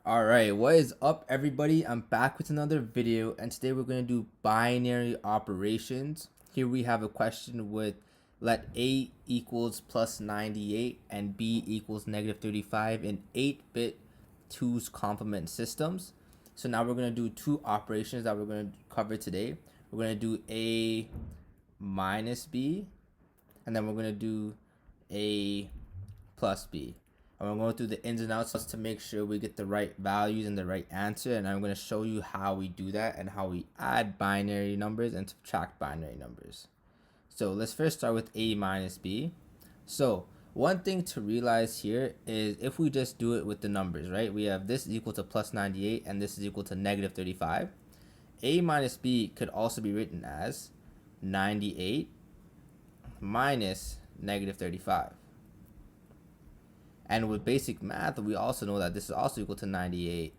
Alright, what is up everybody? I'm back with another video, and today we're going to do binary operations. Here we have a question with let A equals plus 98 and B equals negative 35 in 8-bit 2's complement systems. So now we're going to do two operations that we're going to cover today. We're going to do A minus B, and then we're going to do A plus B. And we're going through the ins and outs to make sure we get the right values and the right answer. And I'm going to show you how we do that and how we add binary numbers and subtract binary numbers. So let's first start with A minus B. So one thing to realize here is if we just do it with the numbers, right? We have this is equal to plus 98 and this is equal to negative 35. A minus B could also be written as 98 minus negative 35. And with basic math, we also know that this is also equal to 98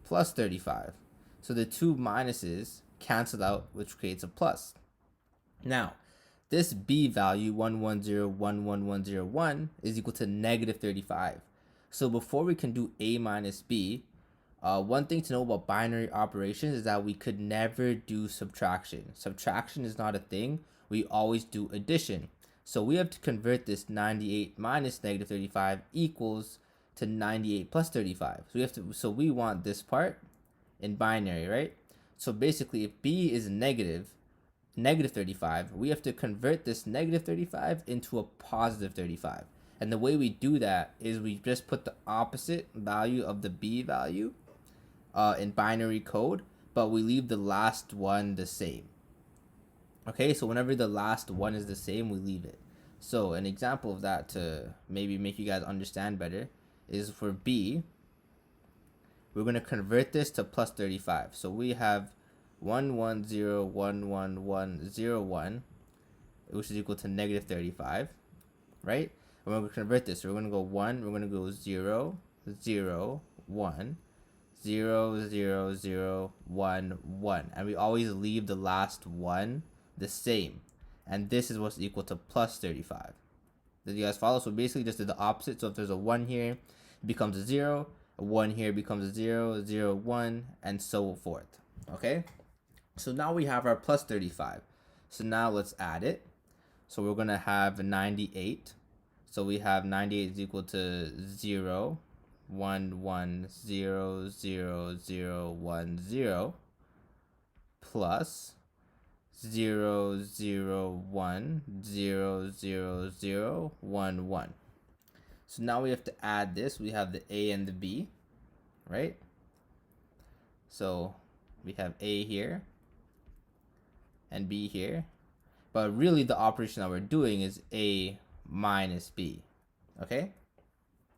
plus 35. So the two minuses cancel out, which creates a plus. Now, this B value, 1101101, is equal to negative 35. So before we can do A minus B, one thing to know about binary operations is that we could never do subtraction. Subtraction is not a thing. We always do addition. So we have to convert this 98 minus negative 35 equals to 98 plus 35. So we want this part in binary, right? So basically, if B is negative 35, we have to convert this negative 35 into a positive 35. And the way we do that is we just put the opposite value of the B value in binary code, but we leave the last one the same. Okay, so whenever the last one is the same, we leave it. So an example of that to maybe make you guys understand better is for B, we're going to convert this to plus 35. So we have 1101101, which is equal to negative 35, right? And we're going to convert this. So we're going to go 1, we're going to go 0, 0, 1, 0, 0, 0, 1, 1. And we always leave the last one the same, and this is what's equal to plus 35. Did you guys follow? So basically just did the opposite. So if there's a 1 here, it becomes a 0, a 1 here becomes a 0, 0, 1, and so forth. Okay, so now we have our plus 35. So now let's add it. So we're gonna have 98. So we have 98 is equal to 0, 1, 1, 0, 0, 0, 1, 0 plus 0, 0, 1, 0, 0, 0, 1, 1. So now we have to add this. We have the A and the B, right? So we have A here and B here. But really the operation that we're doing is A minus B, okay?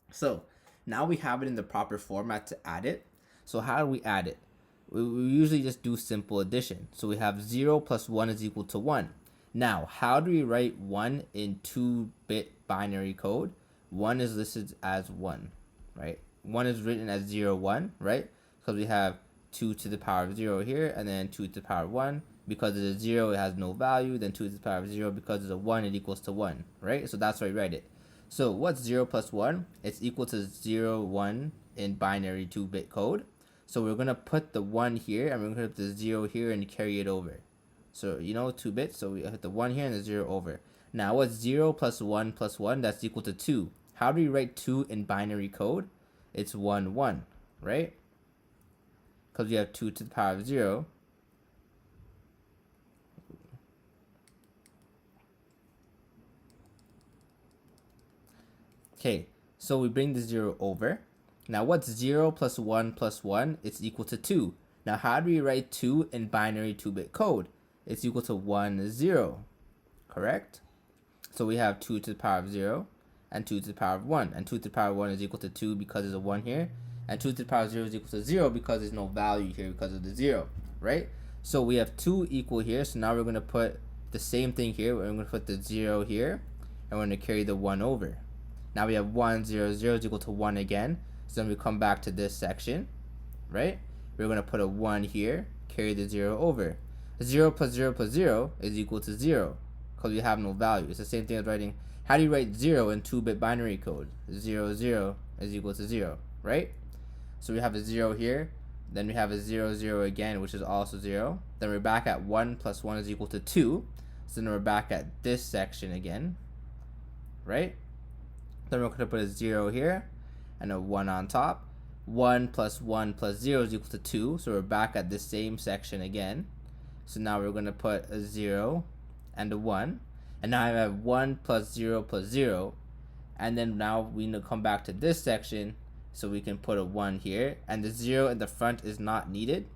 So now we have it in the proper format to add it. So how do we add it? We usually just do simple addition. So we have 0 plus 1 is equal to 1. Now, how do we write 1 in 2-bit binary code? 1 is listed as 1, right? 1 is written as 0, 1, right? Because we have 2 to the power of 0 here, and then 2 to the power of 1. Because it's a 0, it has no value. Then 2 to the power of 0, because it's a 1, it equals to 1, right? So that's why we write it. So what's 0 plus 1? It's equal to 0, 1 in binary 2-bit code. So we're going to put the 1 here, and we're going to put the 0 here and carry it over. So, 2 bits, so we hit the 1 here and the 0 over. Now, what's 0 plus 1 plus 1? That's equal to 2. How do we write 2 in binary code? It's 1, 1, right? Because we have 2 to the power of 0. Okay, so we bring the 0 over. Now what's 0 plus 1 plus 1? It's equal to 2. Now how do we write 2 in binary 2-bit code? It's equal to 1, 0, correct? So we have 2 to the power of 0 and 2 to the power of 1. And 2 to the power of 1 is equal to 2 because there's a 1 here. And 2 to the power of 0 is equal to 0 because there's no value here because of the 0, right? So we have 2 equal here. So now we're going to put the same thing here. We're going to put the 0 here, and we're going to carry the 1 over. Now we have 1, 0, 0 is equal to 1 again. So then we come back to this section, right? We're going to put a 1 here, carry the 0 over. 0 plus 0 plus 0 is equal to 0 because we have no value. It's the same thing as writing, how do you write 0 in 2-bit binary code? 0, 0 is equal to 0, right? So we have a 0 here. Then we have a 0, 0 again, which is also 0. Then we're back at 1 plus 1 is equal to 2. So then we're back at this section again, right? Then we're going to put a 0 here and a 1 on top. 1 plus 1 plus 0 is equal to 2. So we're back at the same section again. So now we're going to put a 0 and a 1. And now I have 1 plus 0 plus 0. And then now we need to come back to this section. So we can put a 1 here. And the 0 in the front is not needed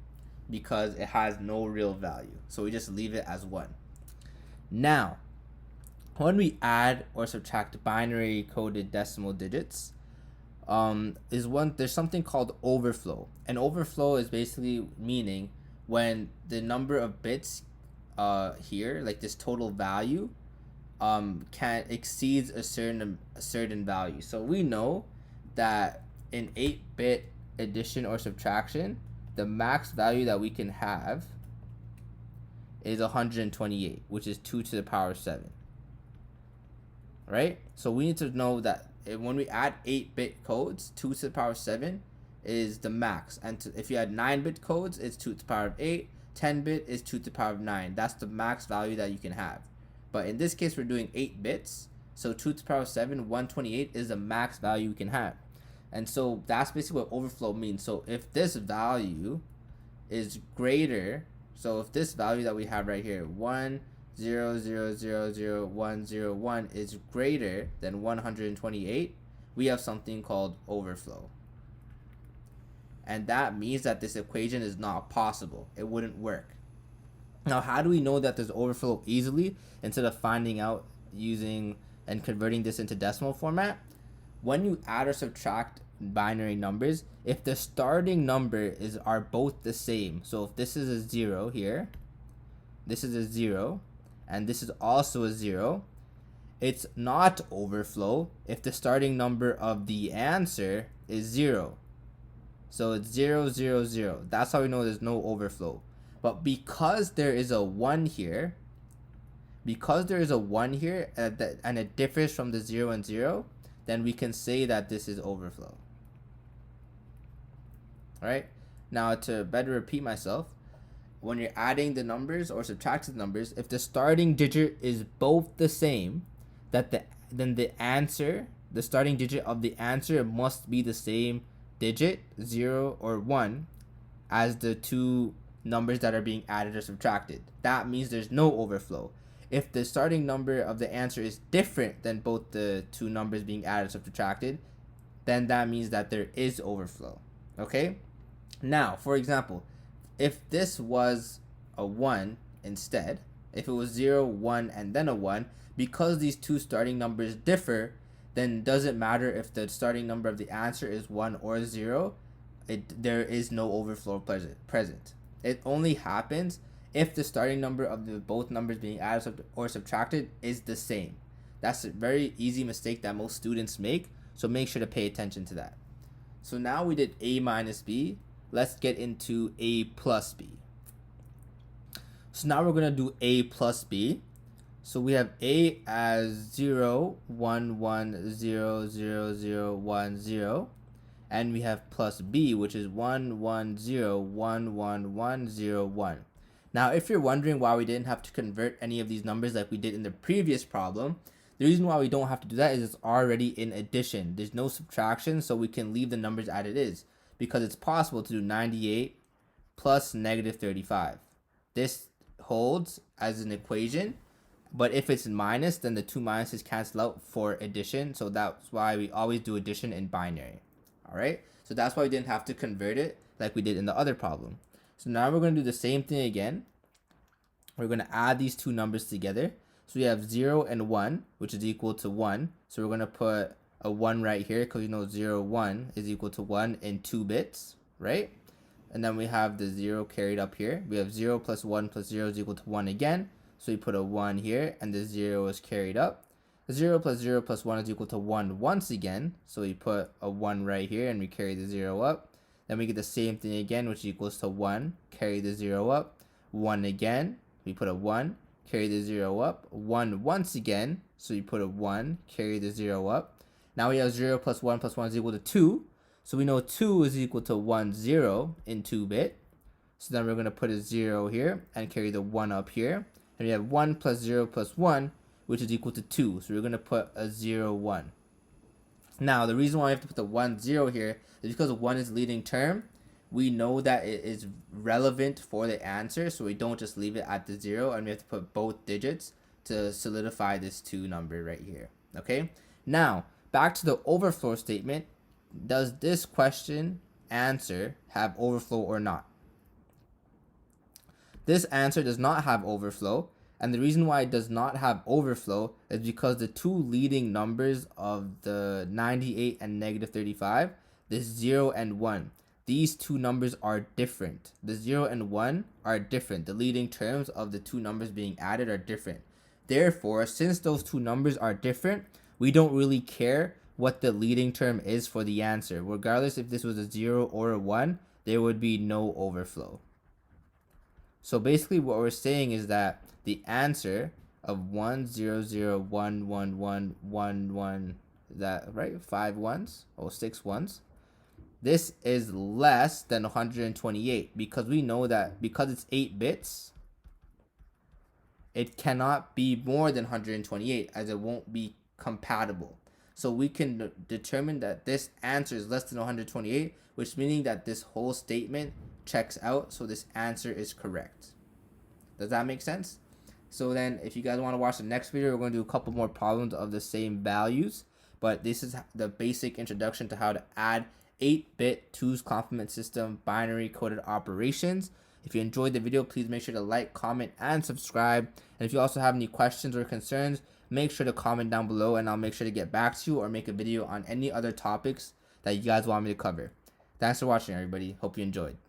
because it has no real value. So we just leave it as 1. Now, when we add or subtract binary coded decimal digits, there's something called overflow. And overflow is basically meaning when the number of bits here, like this total value, can exceeds a certain value. So we know that in 8-bit addition or subtraction, the max value that we can have is 128, which is 2 to the power 7. Right? So we need to know that when we add 8-bit codes, 2 to the power 7 is the max. And if you add 9-bit codes, it's 2 to the power of 8. 10-bit is 2 to the power of 9. That's the max value that you can have. But in this case, we're doing 8 bits. So 2 to the power of 7, 128 is the max value you can have. And so that's basically what overflow means. So if this value is greater, so if this value that we have right here, 1, 0, 0, 0, 0, 1, 0, 1 is greater than 128, we have something called overflow. And that means that this equation is not possible. It wouldn't work. Now, how do we know that there's overflow easily instead of finding out using and converting this into decimal format? When you add or subtract binary numbers, if the starting number are both the same, so if this is a 0 here, this is a 0, and this is also a 0, it's not overflow if the starting number of the answer is 0. So it's 0, 0, 0. That's how we know there's no overflow. But because there is a 1 here, and it differs from the 0 and 0, then we can say that this is overflow. Alright? Now, to better repeat myself, when you're adding the numbers or subtracting the numbers, if the starting digit is both the same, then the starting digit of the answer must be the same digit, 0 or 1, as the two numbers that are being added or subtracted. That means there's no overflow. If the starting number of the answer is different than both the two numbers being added or subtracted, then that means that there is overflow. Okay? Now, for example, if this was a 1 instead, if it was 0, 1, and then a 1, because these two starting numbers differ, then it doesn't matter if the starting number of the answer is 1 or 0, there is no overflow present. It only happens if the starting number of both numbers being added or subtracted is the same. That's a very easy mistake that most students make, so make sure to pay attention to that. So now we did a minus b. Let's get into a plus b. So now we're going to do a plus b. So we have a as 0, 1, 1, 0, 0, 0, 1, 0. And we have plus b, which is 1, 1, 0, 1, 1, 1, 0, 1. Now, if you're wondering why we didn't have to convert any of these numbers like we did in the previous problem, the reason why we don't have to do that is it's already in addition. There's no subtraction, so we can leave the numbers as it is, because it's possible to do 98 plus negative 35. This holds as an equation, but if it's minus, then the two minuses cancel out for addition, so that's why we always do addition in binary. Alright, so that's why we didn't have to convert it like we did in the other problem. So now we're going to do the same thing again. We're going to add these two numbers together. So we have 0 and 1, which is equal to 1. So we're going to put a 1 right here because you know 0, 1 is equal to 1 in 2 bits, right? And then we have the 0 carried up here. We have 0 plus 1 plus 0 is equal to 1 again. So we put a 1 here and the 0 is carried up. 0 plus 0 plus 1 is equal to 1 once again. So we put a 1 right here and we carry the 0 up. Then we get the same thing again, which equals to 1, carry the 0 up. 1 again, we put a 1, carry the 0 up. 1 once again, so we put a 1, carry the 0 up. Now we have 0 plus 1 plus 1 is equal to 2. So we know 2 is equal to 1, 0 in 2-bit. So then we're going to put a 0 here and carry the 1 up here. And we have 1 plus 0 plus 1, which is equal to 2. So we're going to put a 0, 1. Now, the reason why we have to put the 1, 0 here is because 1 is leading term. We know that it is relevant for the answer, so we don't just leave it at the 0, and we have to put both digits to solidify this 2 number right here. Okay? Now, back to the overflow statement. Does this question answer have overflow or not? This answer does not have overflow, and the reason why it does not have overflow is because the two leading numbers of the 98 and negative 35, this 0 and 1, these two numbers are different. The 0 and 1 are different. The leading terms of the two numbers being added are different. Therefore, since those two numbers are different, we don't really care what the leading term is for the answer. Regardless if this was a 0 or a 1, there would be no overflow. So basically what we're saying is that the answer of 1, 0, 0, 1, 1, 1, 1, 1, that right? 5 ones, 6 ones. This is less than 128 because we know that because it's 8 bits, it cannot be more than 128 as it won't be compatible. So we can determine that this answer is less than 128, which meaning that this whole statement checks out, so this answer is correct. Does that make sense? So then if you guys want to watch the next video, we're going to do a couple more problems of the same values, but this is the basic introduction to how to add 8-bit 2's complement system binary coded operations. If you enjoyed the video, please make sure to like, comment, and subscribe. And if you also have any questions or concerns, make sure to comment down below and I'll make sure to get back to you or make a video on any other topics that you guys want me to cover. Thanks for watching, everybody. Hope you enjoyed.